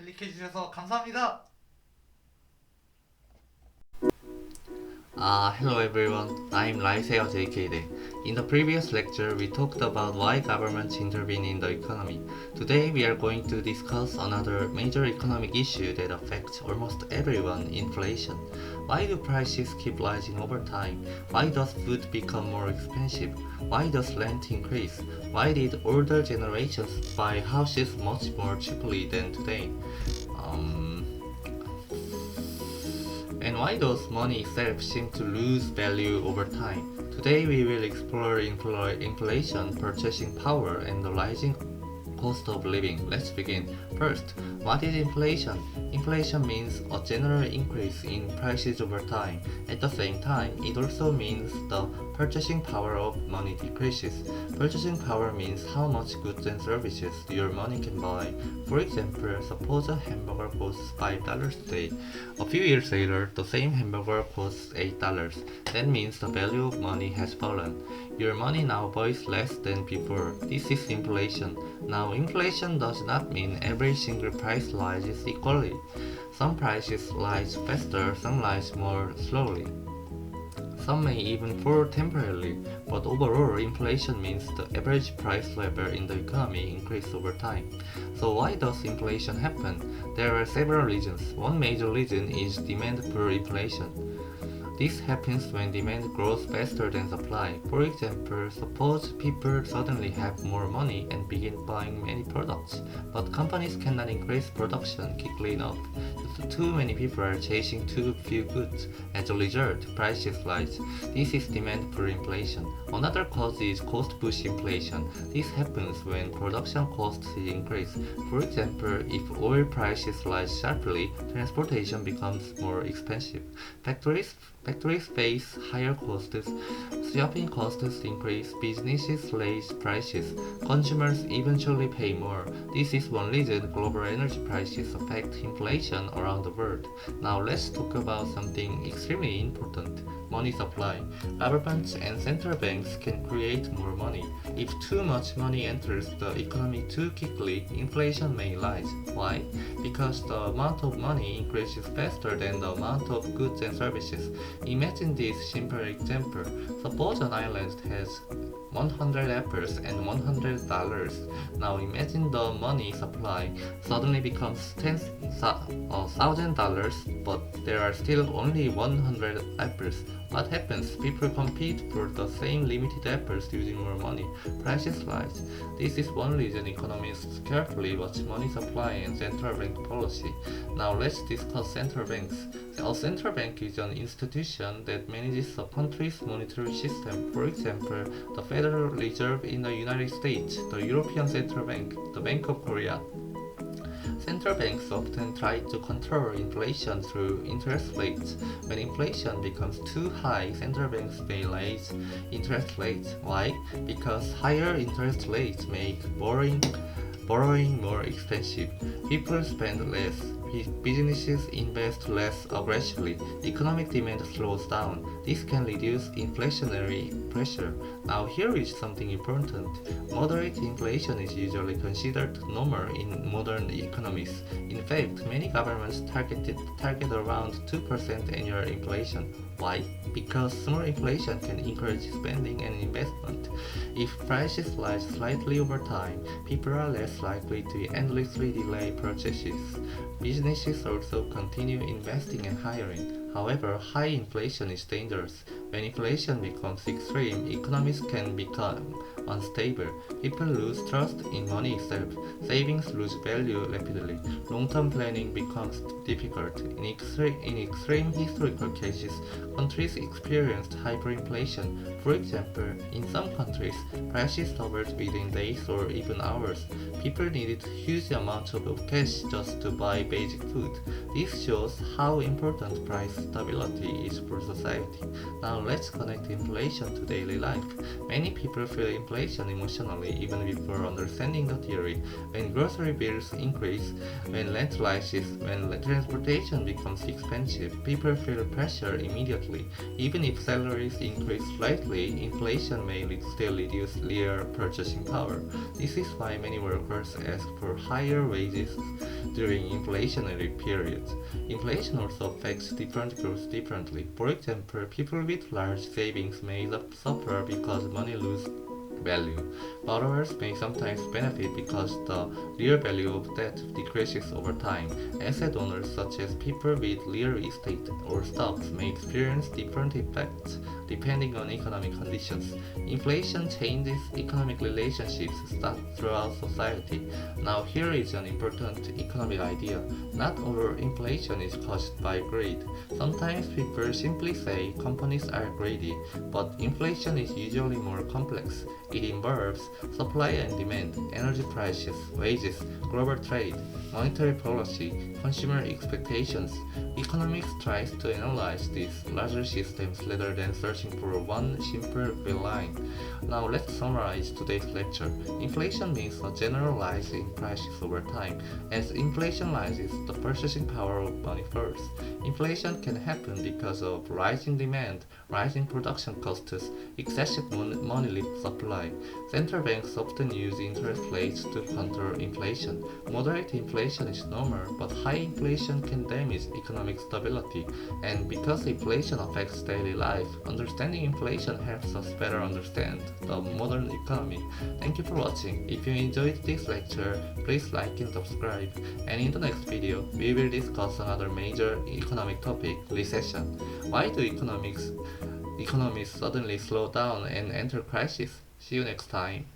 클릭해주셔서 감사합니다. Hello everyone, I'm Laiseo JKD. In the previous lecture, we talked about why governments intervene in the economy. Today, we are going to discuss another major economic issue that affects almost everyone, inflation. Why do prices keep rising over time? Why does food become more expensive? Why does rent increase? Why did older generations buy houses much more cheaply than today? Um, and why does money itself seem to lose value over time? Today we will explore inflation, purchasing power, and the rising cost of living. Let's begin. First, what is inflation? Inflation means a general increase in prices over time. At the same time, it also means the purchasing power of money decreases. Purchasing power means how much goods and services your money can buy. For example, suppose a hamburger costs $5 today. A few years later, the same hamburger costs $8. That means the value of money has fallen. Your money now buys less than before. This is inflation. Now, inflation does not mean every single price rises equally. Some prices rise faster, some rise more slowly. Some may even fall temporarily, but overall inflation means the average price level in the economy increases over time. So why does inflation happen? There are several reasons. One major reason is demand pull inflation. This happens when demand grows faster than supply. For example, suppose people suddenly have more money and begin buying many products, but companies cannot increase production quickly enough. Too many people are chasing too few goods. As a result, prices rise. This is demand pull inflation. Another cause is cost push inflation. This happens when production costs increase. For example, if oil prices rise sharply, transportation becomes more expensive. Factories face higher costs, shopping costs increase, businesses raise prices, consumers eventually pay more. This is one reason global energy prices affect inflation around the world. Now let's talk about something extremely important, money supply. Governments and central banks can create more money. If too much money enters the economy too quickly, inflation may rise. Why? Because the amount of money increases faster than the amount of goods and services. Imagine this simple example. Suppose an island has 100 apples and $100. Now imagine the money supply suddenly becomes $1,000, but there are still only 100 apples. What happens? People compete for the same limited apples using more money. Prices rise. This is one reason economists carefully watch money supply and central bank policy. Now let's discuss central banks. A central bank is an institution that manages a country's monetary system. For example, the Federal Reserve in the United States, the European Central Bank, the Bank of Korea. Central banks often try to control inflation through interest rates. When inflation becomes too high, central banks may raise interest rates. Why? Because higher interest rates make borrowing more expensive. People spend less. Businesses invest less aggressively. Economic demand slows down. This can reduce inflationary pressure. Now here is something important. Moderate inflation is usually considered normal in modern economies. In fact, many governments target around 2% annual inflation. Why? Because small inflation can encourage spending and investment. If prices rise slightly over time, people are less likely to endlessly delay purchases. Businesses also continue investing and hiring. However, high inflation is dangerous. When inflation becomes extreme, economies can become unstable. People lose trust in money itself. Savings lose value rapidly. Long-term planning becomes difficult. In extreme historical cases, countries experienced hyperinflation. For example, in some countries, prices doubled within days or even hours. People needed huge amounts of cash just to buy basic food. This shows how important price stability is for society. Now let's connect inflation to daily life. Many people feel inflation emotionally even before understanding the theory. When grocery bills increase, when rent rises, when transportation becomes expensive, people feel pressure immediately. Even if salaries increase slightly, inflation may still reduce real purchasing power. This is why many workers ask for higher wages during inflationary periods. Inflation also affects different groups differently. For example, people with large savings may suffer because money loses value. Borrowers may sometimes benefit because the real value of debt decreases over time. Asset owners, such as people with real estate or stocks, may experience different effects depending on economic conditions. Inflation changes economic relationships throughout society. Now, here is an important economic idea. Not all inflation is caused by greed. Sometimes people simply say companies are greedy, but inflation is usually more complex. It involves supply and demand, energy prices, wages, global trade, monetary policy, consumer expectations. Economics tries to analyze these larger systems rather than searching for one simple line. Now let's summarize today's lecture. Inflation means a general rise in prices over time. As inflation rises, the purchasing power of money falls. Inflation can happen because of rising demand, rising production costs, excessive money supply. Central banks often use interest rates to control inflation. Moderate inflation is normal, but high inflation can damage economic stability. And because inflation affects daily life, understanding inflation helps us better understand the modern economy. Thank you for watching. If you enjoyed this lecture, please like and subscribe. And in the next video, we will discuss another major economic topic, recession. Why do economies suddenly slow down and enter crisis? See you next time.